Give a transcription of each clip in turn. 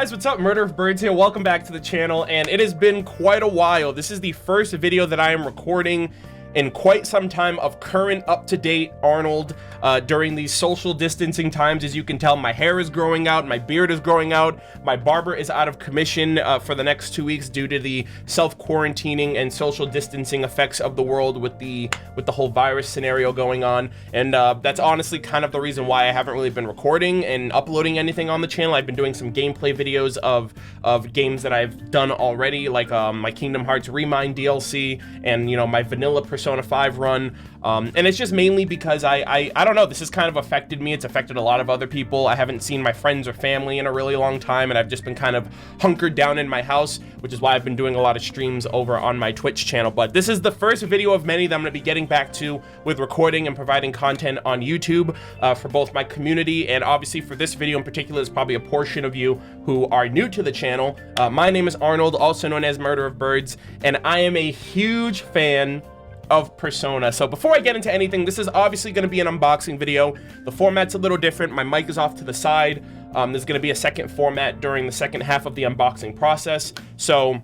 guys, what's up? MurderofBirds here. Welcome back to the channel, and it has been quite a while. This is the first video that I am recording in quite some time of current, up-to-date Arnold during these social distancing times. As you can tell, my hair is growing out, my beard is growing out, my barber is out of commission for the next 2 weeks due to the self-quarantining and social distancing effects of the world with the whole virus scenario going on. And that's honestly kind of the reason why I haven't really been recording and uploading anything on the channel. I've been doing some gameplay videos of games that I've done already, like my Kingdom Hearts Remind DLC and, you know, my vanilla Persona 5 run, and it's just mainly because I don't know, this has kind of affected me. It's affected a lot of other people. I haven't seen my friends or family in a really long time, and I've just been kind of hunkered down in my house, which is why I've been doing a lot of streams over on my Twitch channel. But this is the first video of many that I'm going to be getting back to with recording and providing content on YouTube for both my community and obviously for this video in particular. There's probably a portion of you who are new to the channel. My name is Arnold, also known as MurderofBirds, and I am a huge fan of Persona. So before I get into anything, this is obviously going to be an unboxing video. The format's a little different. My mic is off to the side. There's going to be a second format during the second half of the unboxing process. So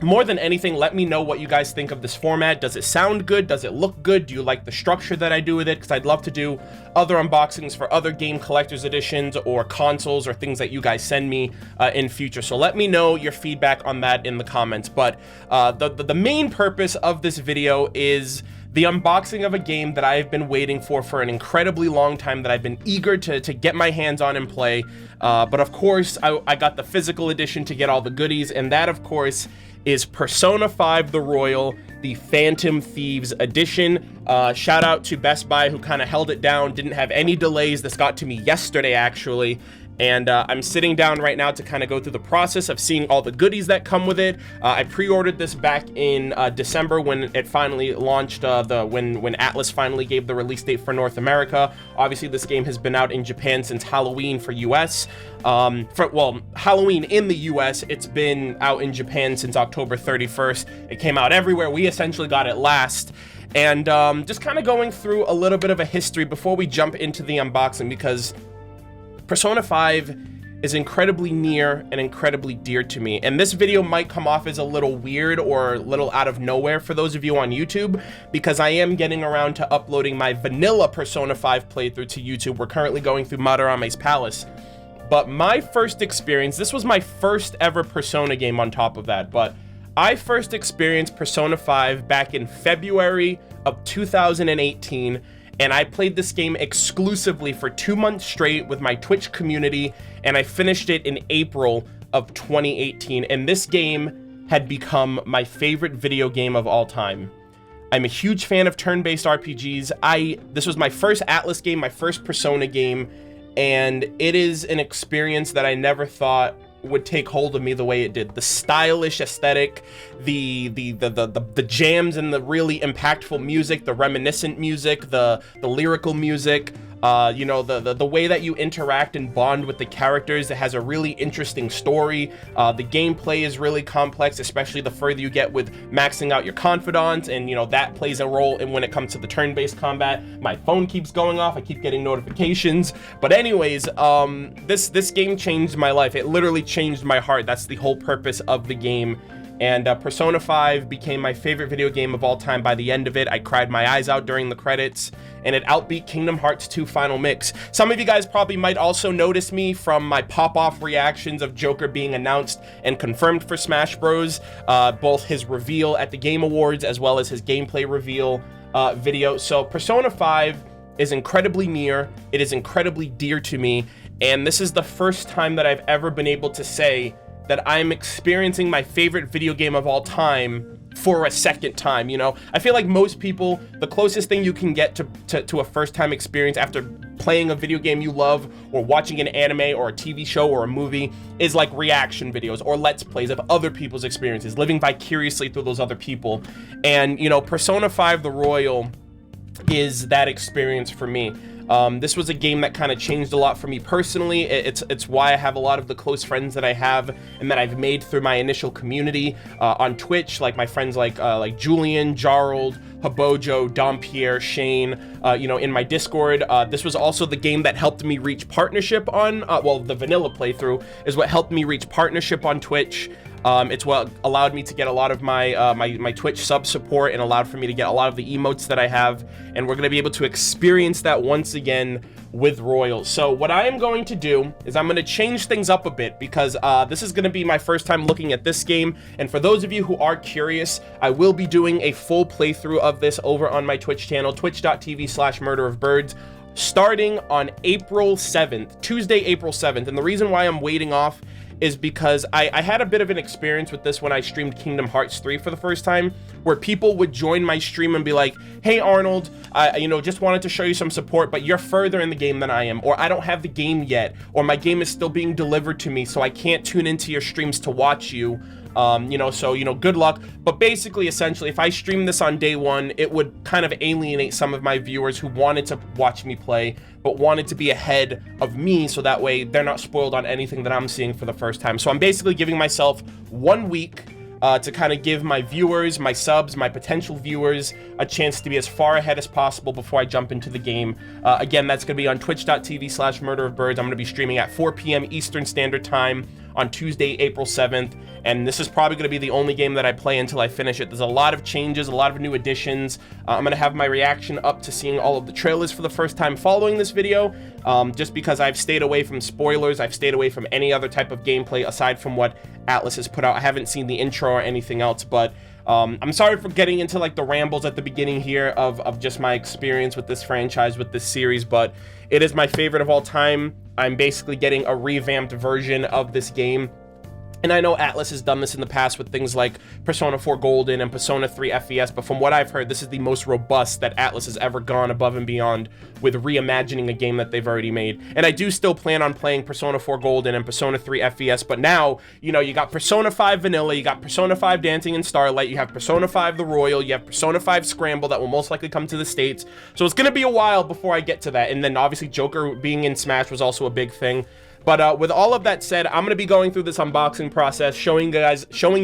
more than anything, let me know what you guys think of this format. Does it sound good? Does it look good? Do you like the structure that I do with it? Because I'd love to do other unboxings for other game collector's editions or consoles or things that you guys send me in future. So let me know your feedback on that in the comments. But the main purpose of this video is the unboxing of a game that I've been waiting for an incredibly long time, that I've been eager to get my hands on and play. But of course, I got the physical edition to get all the goodies, and that, of course, is Persona 5 The Royal, the Phantom Thieves Edition. Shout out to Best Buy, who kind of held it down, didn't have any delays. This got to me yesterday, actually. And I'm sitting down right now to kind of go through the process of seeing all the goodies that come with it. I pre-ordered this back in December when it finally launched, when Atlas finally gave the release date for North America. Obviously, this game has been out in Japan since Halloween for US. Halloween in the US, it's been out in Japan since October 31st. It came out everywhere. We essentially got it last. And just kind of going through a little bit of a history before we jump into the unboxing, because Persona 5 is incredibly near and incredibly dear to me. And this video might come off as a little weird or a little out of nowhere for those of you on YouTube, because I am getting around to uploading my vanilla Persona 5 playthrough to YouTube. We're currently going through Madarame's Palace. But my first experience, this was my first ever Persona game on top of that, but I first experienced Persona 5 back in February of 2018. And I played this game exclusively for 2 months straight with my Twitch community, and I finished it in April of 2018. And this game had become my favorite video game of all time. I'm a huge fan of turn-based RPGs. This was my first Atlas game, my first Persona game, and it is an experience that I never thought would take hold of me the way it did. The stylish aesthetic, the jams and the really impactful music, the reminiscent music, the lyrical music, you know, the way that you interact and bond with the characters. It has a really interesting story. The gameplay is really complex, especially the further you get with maxing out your confidants, and you know that plays a role in when it comes to the turn-based combat. My phone keeps going off. I keep getting notifications. But anyways, this game changed my life. It literally changed my heart. That's the whole purpose of the game. And Persona 5 became my favorite video game of all time by the end of it. I cried my eyes out during the credits, and it outbeat Kingdom Hearts 2 Final Mix. Some of you guys probably might also notice me from my pop-off reactions of Joker being announced and confirmed for Smash Bros. Both his reveal at the Game Awards as well as his gameplay reveal video. So Persona 5 is incredibly near. It is incredibly dear to me. And this is the first time that I've ever been able to say that I'm experiencing my favorite video game of all time for a second time. You know, I feel like most people, the closest thing you can get to a first-time experience after playing a video game you love or watching an anime or a TV show or a movie is like reaction videos or let's plays of other people's experiences, living vicariously through those other people. And, you know, Persona 5 The Royal is that experience for me. This was a game that kind of changed a lot for me personally. It's why I have a lot of the close friends that I have and that I've made through my initial community on Twitch, like my friends like Julian, Jarld, Habojo, Dompierre, Shane, you know, in my Discord. This was also the game that helped me reach partnership on, well, the vanilla playthrough is what helped me reach partnership on Twitch. It's what allowed me to get a lot of my my Twitch sub support and allowed for me to get a lot of the emotes that I have, and we're going to be able to experience that once again with Royals. So what I am going to do is I'm going to change things up a bit because this is going to be my first time looking at this game, and for those of you who are curious, I will be doing a full playthrough of this over on my Twitch channel, twitch.tv/MurderofBirds, starting on April 7th, Tuesday, April 7th. And the reason why I'm waiting off is because I had a bit of an experience with this when I streamed Kingdom Hearts 3 for the first time, where people would join my stream and be like, hey Arnold, you know, just wanted to show you some support, but you're further in the game than I am, or I don't have the game yet, or my game is still being delivered to me, so I can't tune into your streams to watch you. You know, so, you know, good luck. But basically, essentially, if I stream this on day one, it would kind of alienate some of my viewers who wanted to watch me play, but wanted to be ahead of me, so that way they're not spoiled on anything that I'm seeing for the first time. So I'm basically giving myself 1 week to kind of give my viewers, my subs, my potential viewers a chance to be as far ahead as possible before I jump into the game. Again, that's going to be on twitch.tv/MurderofBirds. I'm going to be streaming at 4 p.m. Eastern Standard Time on Tuesday, April 7th, and this is probably going to be the only game that I play until I finish it. There's a lot of changes, a lot of new additions. I'm going to have my reaction up to seeing all of the trailers for the first time following this video, just because I've stayed away from spoilers, I've stayed away from any other type of gameplay aside from what Atlas has put out. I haven't seen the intro or anything else, but I'm sorry for getting into like the rambles at the beginning here of just my experience with this franchise, with this series, but it is my favorite of all time. I'm basically getting a revamped version of this game. And I know Atlas has done this in the past with things like Persona 4 Golden and Persona 3 FES, but from what I've heard, this is the most robust that Atlas has ever gone above and beyond with reimagining a game that they've already made. And I do still plan on playing Persona 4 Golden and Persona 3 FES, but now, you know, you got Persona 5 Vanilla, you got Persona 5 Dancing in Starlight, you have Persona 5 The Royal, you have Persona 5 Scramble that will most likely come to the States. So it's going to be a while before I get to that. And then obviously Joker being in Smash was also a big thing. But with all of that said, I'm going to be going through this unboxing process, showing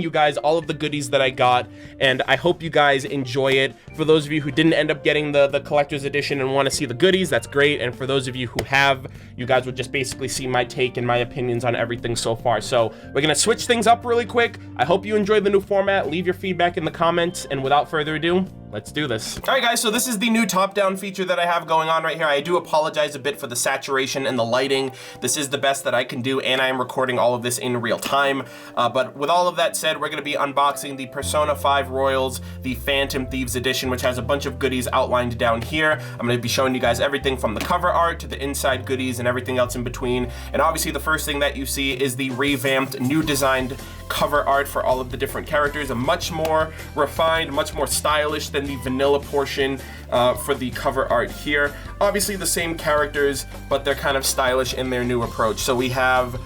you guys all of the goodies that I got, and I hope you guys enjoy it. For those of you who didn't end up getting the collector's edition and want to see the goodies, that's great. And for those of you who have, you guys would just basically see my take and my opinions on everything so far. So we're going to switch things up really quick. I hope you enjoyed the new format. Leave your feedback in the comments, and without further ado, let's do this. All right, guys, so this is the new top-down feature that I have going on right here. I do apologize a bit for the saturation and the lighting. This is the best that I can do, and I am recording all of this in real time. But with all of that said, we're gonna be unboxing the Persona 5 Royals, the Phantom Thieves Edition, which has a bunch of goodies outlined down here. I'm gonna be showing you guys everything from the cover art to the inside goodies and everything else in between. And obviously the first thing that you see is the revamped, new designed cover art for all of the different characters, a much more refined, much more stylish than the vanilla portion for the cover art here. Obviously the same characters, but they're kind of stylish in their new approach. So we have,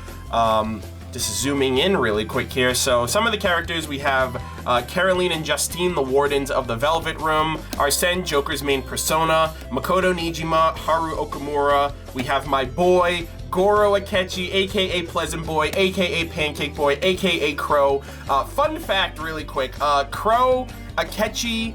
just zooming in really quick here, so some of the characters, we have Caroline and Justine, the Wardens of the Velvet Room, Arsene, Joker's main persona, Makoto Nijima, Haru Okamura, we have my boy, Goro Akechi, aka Pleasant Boy, aka Pancake Boy, aka Crow. Fun fact really quick, Crow Akechi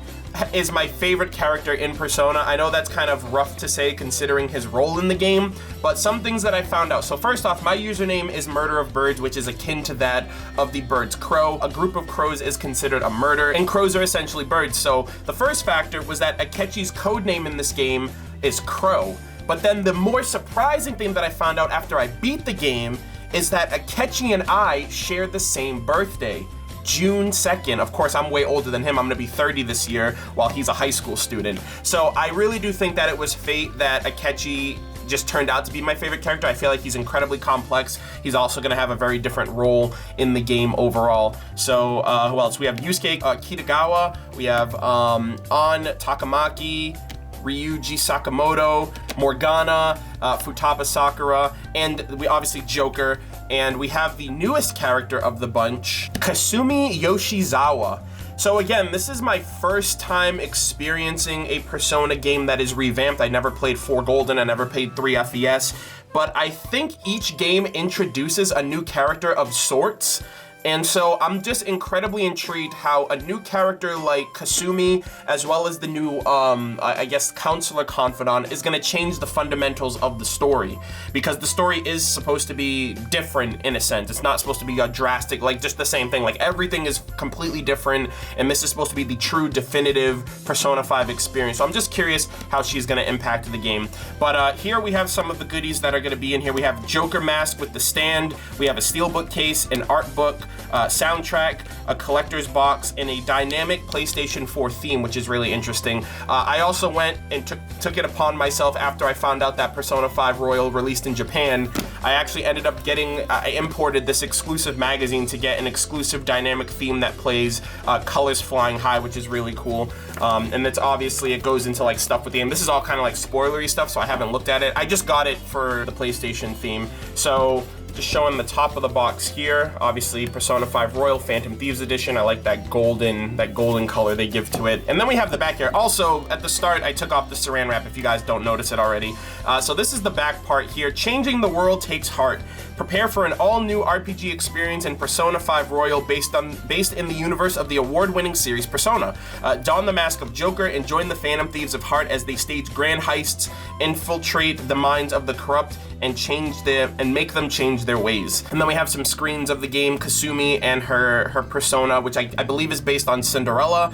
is my favorite character in Persona. I know that's kind of rough to say considering his role in the game, but some things that I found out. So first off, my username is MurderofBirds, which is akin to that of the bird's crow. A group of crows is considered a murder, and crows are essentially birds. So the first factor was that Akechi's codename in this game is Crow. But then the more surprising thing that I found out after I beat the game is that Akechi and I share the same birthday, June 2nd. Of course, I'm way older than him. I'm gonna be 30 this year while he's a high school student. So I really do think that it was fate that Akechi just turned out to be my favorite character. I feel like he's incredibly complex. He's also gonna have a very different role in the game overall. So who else? We have Yusuke Kitagawa, we have An Takamaki, Ryuji Sakamoto, Morgana, Futaba Sakura, and we obviously Joker, and we have the newest character of the bunch, Kasumi Yoshizawa. So again, this is my first time experiencing a Persona game that is revamped. I never played 4 Golden, I never played 3 FES, but I think each game introduces a new character of sorts And so I'm just incredibly intrigued how a new character like Kasumi, as well as the new, I guess, counselor confidant, is gonna change the fundamentals of the story. Because the story is supposed to be different in a sense. It's not supposed to be a drastic, like just the same thing. Like everything is completely different, and this is supposed to be the true definitive Persona 5 experience. So I'm just curious how she's gonna impact the game. But here we have some of the goodies that are gonna be in here. We have Joker mask with the stand, we have a steelbook case, an art book, soundtrack, a collector's box, and a dynamic PlayStation 4 theme, which is really interesting. I also went and took it upon myself after I found out that Persona 5 Royal released in Japan. I actually ended up getting, I imported this exclusive magazine to get an exclusive dynamic theme that plays colors flying high, which is really cool. And it's obviously, it goes into like stuff with the game. This is all kind of like spoilery stuff, so I haven't looked at it. I just got it for the PlayStation theme. So just showing the top of the box here, obviously Persona 5 Royal Phantom Thieves Edition. I like that golden color they give to it. And then we have the back here. Also, at the start, I took off the saran wrap if you guys don't notice it already. So this is the back part here. Changing the world takes heart. Prepare for an all-new RPG experience in Persona 5 Royal based in the universe of the award-winning series Persona. Don the mask of Joker and join the Phantom Thieves of Heart as they stage grand heists, infiltrate the minds of the corrupt, and make them change their ways. And then we have some screens of the game, Kasumi and her persona, which I believe is based on Cinderella.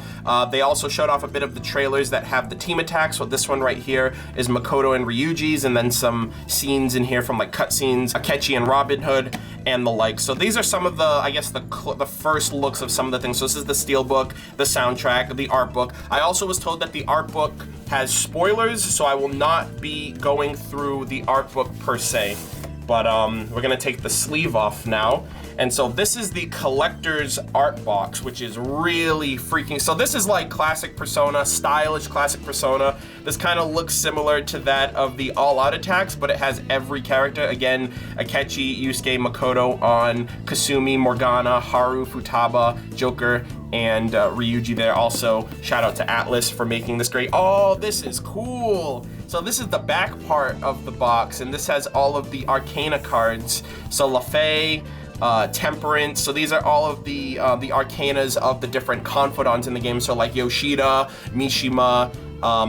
They also showed off a bit of the trailers that have the team attacks. So this one right here is Makoto and Ryuji's, and then some scenes in here from like cutscenes, Akechi and Robin Hood, and the like. So these are some of the, I guess, the first looks of some of the things. So this is the steelbook, the soundtrack, the art book. I also was told that the art book has spoilers, so I will not be going through the art book per se. But we're gonna take the sleeve off now. And so this is the collector's art box, which is really freaking, so this is like classic Persona, stylish classic Persona. This kind of looks similar to that of the All Out attacks, but it has every character. Again, Akechi, Yusuke, Makoto, on Kasumi, Morgana, Haru, Futaba, Joker, and Ryuji there. Also, shout out to Atlas for making this great. Oh, this is cool. So this is the back part of the box, and this has all of the Arcana cards. So Lafay, Temperance. So these are all of the Arcanas of the different confidants in the game. So like Yoshida, Mishima,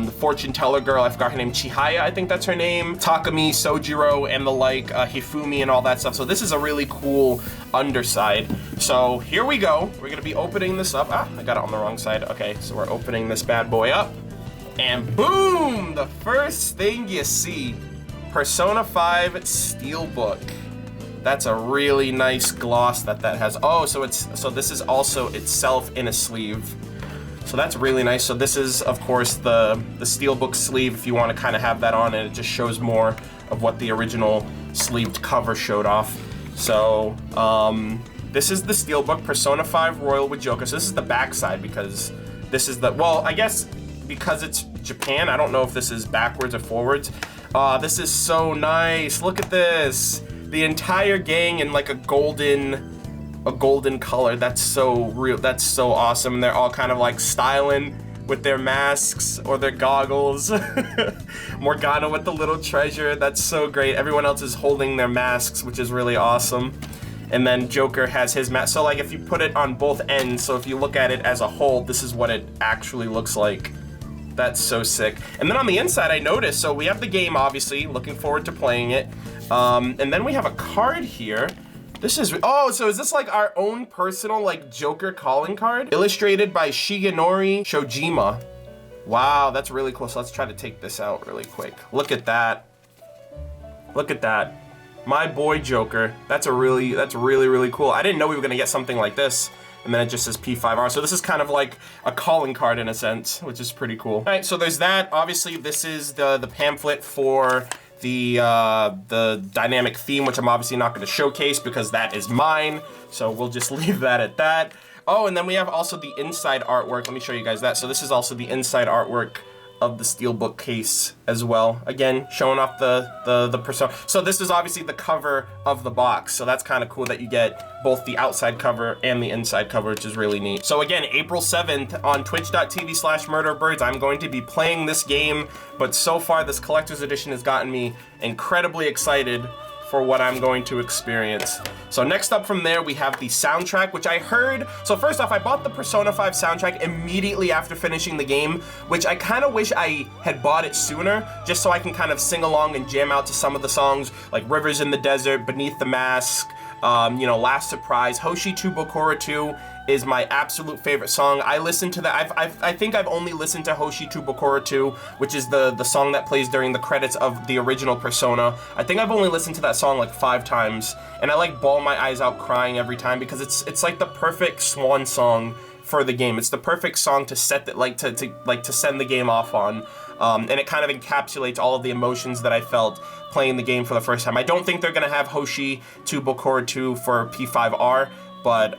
the fortune teller girl, I forgot her name, Chihaya, I think that's her name, Takumi, Sojiro, and the like, Hifumi and all that stuff. So this is a really cool underside. So here we go. We're gonna be opening this up. Ah, I got it on the wrong side. Okay, so we're opening this bad boy up. And boom! The first thing you see, Persona 5 Steelbook. That's a really nice gloss that has. Oh, so this is also itself in a sleeve. So that's really nice. So this is, of course, the steelbook sleeve if you want to kind of have that on, and it just shows more of what the original sleeved cover showed off. So this is the steelbook, Persona 5 Royal with Joker. So this is the back side, because this is the, well, I guess because it's Japan, I don't know if this is backwards or forwards. This is so nice. Look at this. The entire gang in like a golden color. That's so real. That's so awesome. And they're all kind of like styling with their masks or their goggles. Morgana with the little treasure. That's so great. Everyone else is holding their masks, which is really awesome. And then Joker has his mask. So like if you put it on both ends, so if you look at it as a whole, this is what it actually looks like. That's so sick. And then on the inside, I noticed, so we have the game, obviously, looking forward to playing it. And then we have a card here. This is, oh, so is this like our own personal like Joker calling card? Illustrated by Shigenori Shojima. Wow, that's really cool. So let's try to take this out really quick. Look at that. Look at that. My boy Joker. That's really, really cool. I didn't know we were gonna get something like this. And then it just says P5R. So this is kind of like a calling card in a sense, which is pretty cool. All right, so there's that. Obviously, this is the pamphlet for the dynamic theme, which I'm obviously not going to showcase because that is mine. So we'll just leave that at that. Oh, and then we have also the inside artwork. Let me show you guys that. So this is also the inside artwork of the steelbook case as well. Again, showing off the Persona. So this is obviously the cover of the box. So that's kind of cool that you get both the outside cover and the inside cover, which is really neat. So again, April 7th on twitch.tv/MurderofBirds, I'm going to be playing this game, but so far this collector's edition has gotten me incredibly excited for what I'm going to experience. So next up from there, we have the soundtrack, which I heard. So first off, I bought the Persona 5 soundtrack immediately after finishing the game, which I kind of wish I had bought it sooner, just so I can kind of sing along and jam out to some of the songs, like Rivers in the Desert, Beneath the Mask, you know, Last Surprise. Hoshi to Bokora 2 is my absolute favorite song. I listened to that. I think I've only listened to Hoshi to Bokora 2, which is the song that plays during the credits of the original Persona. I think I've only listened to that song like 5 times, and I like bawl my eyes out crying every time because it's like the perfect swan song for the game. It's the perfect song to set that, like to send the game off on. And it kind of encapsulates all of the emotions that I felt playing the game for the first time. I don't think they're gonna have Hoshi to Bokora 2 for P5R, but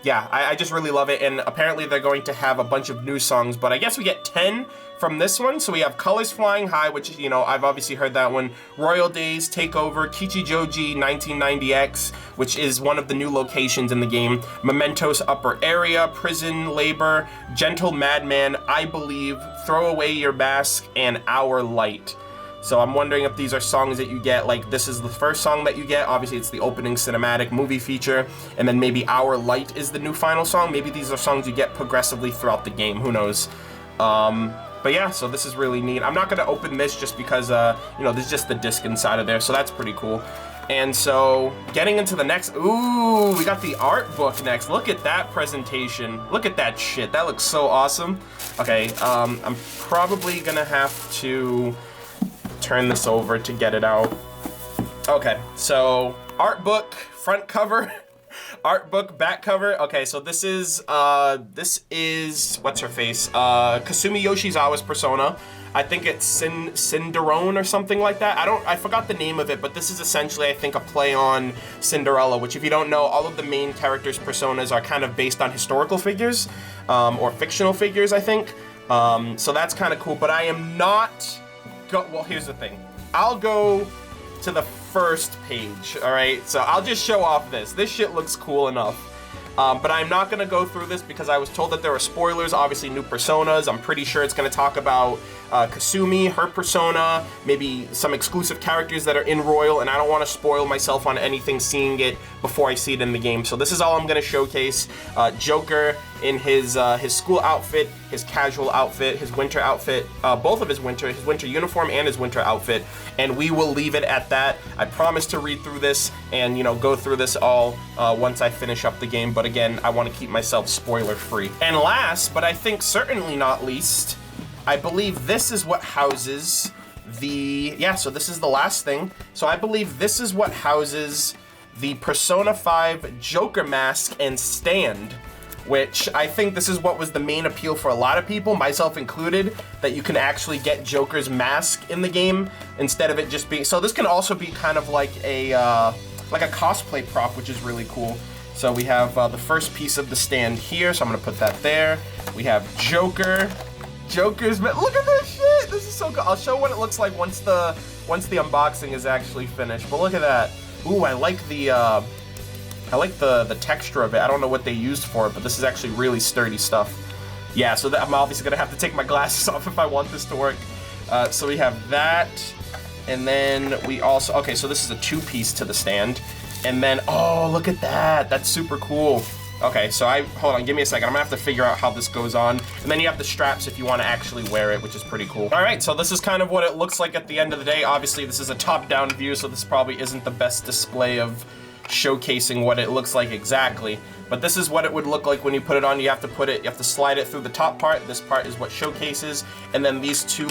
yeah, I just really love it, and apparently they're going to have a bunch of new songs, but I guess we get 10 from this one. So we have Colors Flying High, which, you know, I've obviously heard that one. Royal Days, Takeover, Kichijoji 1990X, which is one of the new locations in the game. Mementos Upper Area, Prison Labor, Gentle Madman, I Believe, Throw Away Your Mask, and Our Light. So I'm wondering if these are songs that you get, like this is the first song that you get. Obviously it's the opening cinematic movie feature, and then maybe Our Light is the new final song. Maybe these are songs you get progressively throughout the game, who knows. But yeah, so this is really neat. I'm not gonna open this just because, you know, there's just the disc inside of there, so that's pretty cool. And so, getting into the next, ooh, we got the art book next. Look at that presentation. Look at that shit, that looks so awesome. Okay, I'm probably gonna have to turn this over to get it out. Okay, so art book, front cover, art book, back cover. Okay, so this is what's her face? Kasumi Yoshizawa's Persona. I think it's Cinderone or something like that. I forgot the name of it, but this is essentially, I think, a play on Cinderella, which if you don't know, all of the main characters' personas are kind of based on historical figures, or fictional figures, I think. So that's kind of cool, but I am not well, here's the thing. I'll go to the first page, all right? So I'll just show off this. This shit looks cool enough. But I'm not gonna go through this because I was told that there were spoilers, obviously new personas. I'm pretty sure it's gonna talk about Kasumi, her persona, maybe some exclusive characters that are in Royal, and I don't wanna spoil myself on anything seeing it before I see it in the game. So this is all I'm gonna showcase. Joker in his school outfit, his casual outfit, his winter outfit, both of his winter uniform and his winter outfit, and we will leave it at that. I promise to read through this and, you know, go through this all once I finish up the game, but again, I want to keep myself spoiler free. And last, but I think certainly not least, I believe this is what houses so this is the last thing. So I believe this is what houses the Persona 5 Joker mask and stand, which I think this is what was the main appeal for a lot of people, myself included, that you can actually get Joker's mask in the game instead of it just being, so this can also be kind of like a cosplay prop, which is really cool. So we have the first piece of the stand here, so I'm gonna put that there. We have Joker's, look at this shit, this is so good. I'll show what it looks like once the unboxing is actually finished, but look at that. Ooh, I like the texture of it. I don't know what they used for it, but this is actually really sturdy stuff. Yeah, so I'm obviously gonna have to take my glasses off if I want this to work. So we have that, and then we also, okay, so this is a 2-piece to the stand. And then, oh, look at that, that's super cool. Okay, so hold on, give me a second. I'm gonna have to figure out how this goes on. And then you have the straps if you wanna actually wear it, which is pretty cool. All right, so this is kind of what it looks like at the end of the day. Obviously, this is a top-down view, so this probably isn't the best display of showcasing what it looks like exactly, but this is what it would look like when you put it on. You have to slide it through the top part. This part is what showcases, and then these two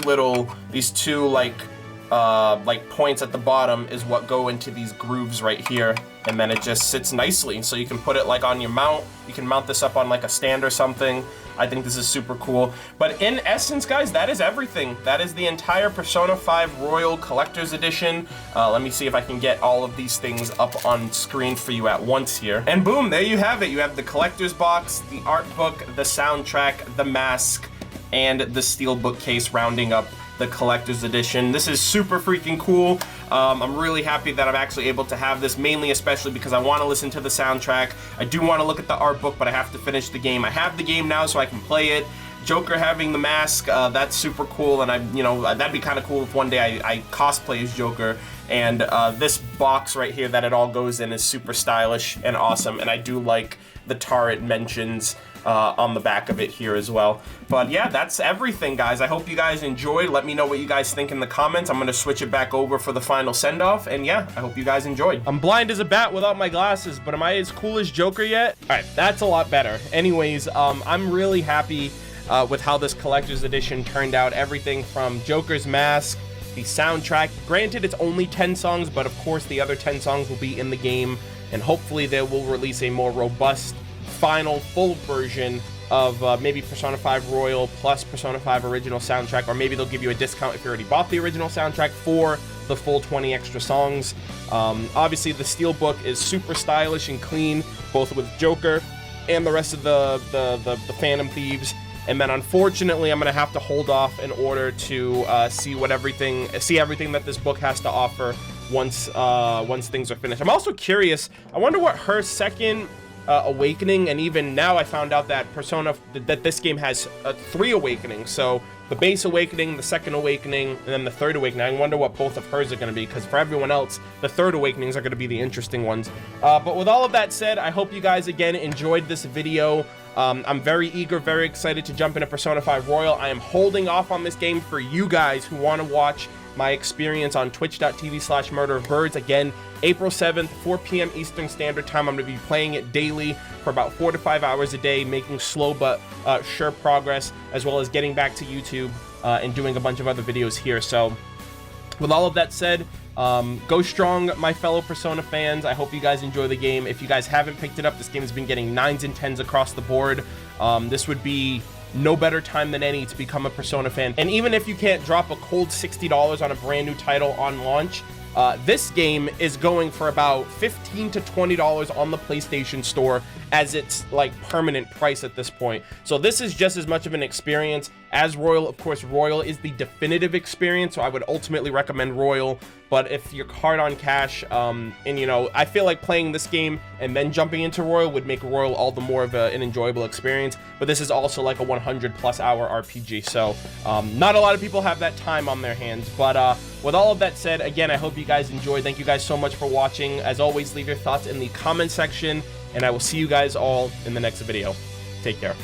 like points at the bottom is what go into these grooves right here, and then it just sits nicely. So you can put it like on your mount. You can mount this up on like a stand or something. I think this is super cool. But in essence, guys, that is everything. That is the entire Persona 5 Royal Collector's Edition. Let me see if I can get all of these things up on screen for you at once here. And boom, there you have it. You have the collector's box, the art book, the soundtrack, the mask, and the steel bookcase rounding up the collector's edition. This is super freaking cool. I'm really happy that I'm actually able to have this, mainly especially because I want to listen to the soundtrack. I do want to look at the art book, but I have to finish the game. I have the game now, so I can play it. Joker having the mask, that's super cool, and that'd be kind of cool if one day I cosplay as Joker And this box right here that it all goes in is super stylish and awesome, and I do like the turret mentions on the back of it here as well. But yeah, that's everything, guys. I hope you guys enjoyed. Let me know what you guys think in the comments. I'm gonna switch it back over for the final send-off, and yeah, I hope you guys enjoyed. I'm blind as a bat without my glasses, but am I as cool as Joker yet? All right, that's a lot better. Anyways, I'm really happy with how this collector's edition turned out. Everything from Joker's mask, the soundtrack. Granted, it's only 10 songs, but of course the other 10 songs will be in the game, and hopefully they will release a more robust final full version of maybe Persona 5 Royal plus Persona 5 original soundtrack, or maybe they'll give you a discount if you already bought the original soundtrack for the full 20 extra songs. Obviously the steelbook is super stylish and clean, both with Joker and the rest of the Phantom Thieves. And then unfortunately I'm gonna have to hold off in order to see everything that this book has to offer once things are finished. I'm also curious, I wonder what her second awakening, and even now I found out that that this game has 3 awakenings. So the base awakening, the second awakening, and then the third awakening. I wonder what both of hers are going to be, because for everyone else, the third awakenings are going to be the interesting ones. But with all of that said, I hope you guys again enjoyed this video. I'm very eager, very excited to jump into Persona 5 Royal. I am holding off on this game for you guys who want to watch my experience on twitch.tv/MurderofBirds. Again, April 7th, 4 p.m. Eastern Standard Time. I'm going to be playing it daily for about 4 to 5 hours a day, making slow but sure progress, as well as getting back to YouTube and doing a bunch of other videos here. So with all of that said, go strong, my fellow Persona fans. I hope you guys enjoy the game. If you guys haven't picked it up, this game has been getting 9s and 10s across the board. This would be no better time than any to become a Persona fan. And even if you can't drop a cold $60 on a brand new title on launch, this game is going for about $15 to $20 on the PlayStation Store as its like permanent price at this point. So this is just as much of an experience as Royal. Of course, Royal is the definitive experience, so I would ultimately recommend Royal. But if you're hard on cash, and you know, I feel like playing this game and then jumping into Royal would make Royal all the more of an enjoyable experience. But this is also like a 100+ hour RPG, so not a lot of people have that time on their hands. But with all of that said, again, I hope you guys enjoyed. Thank you guys so much for watching. As always, leave your thoughts in the comment section, and I will see you guys all in the next video. Take care.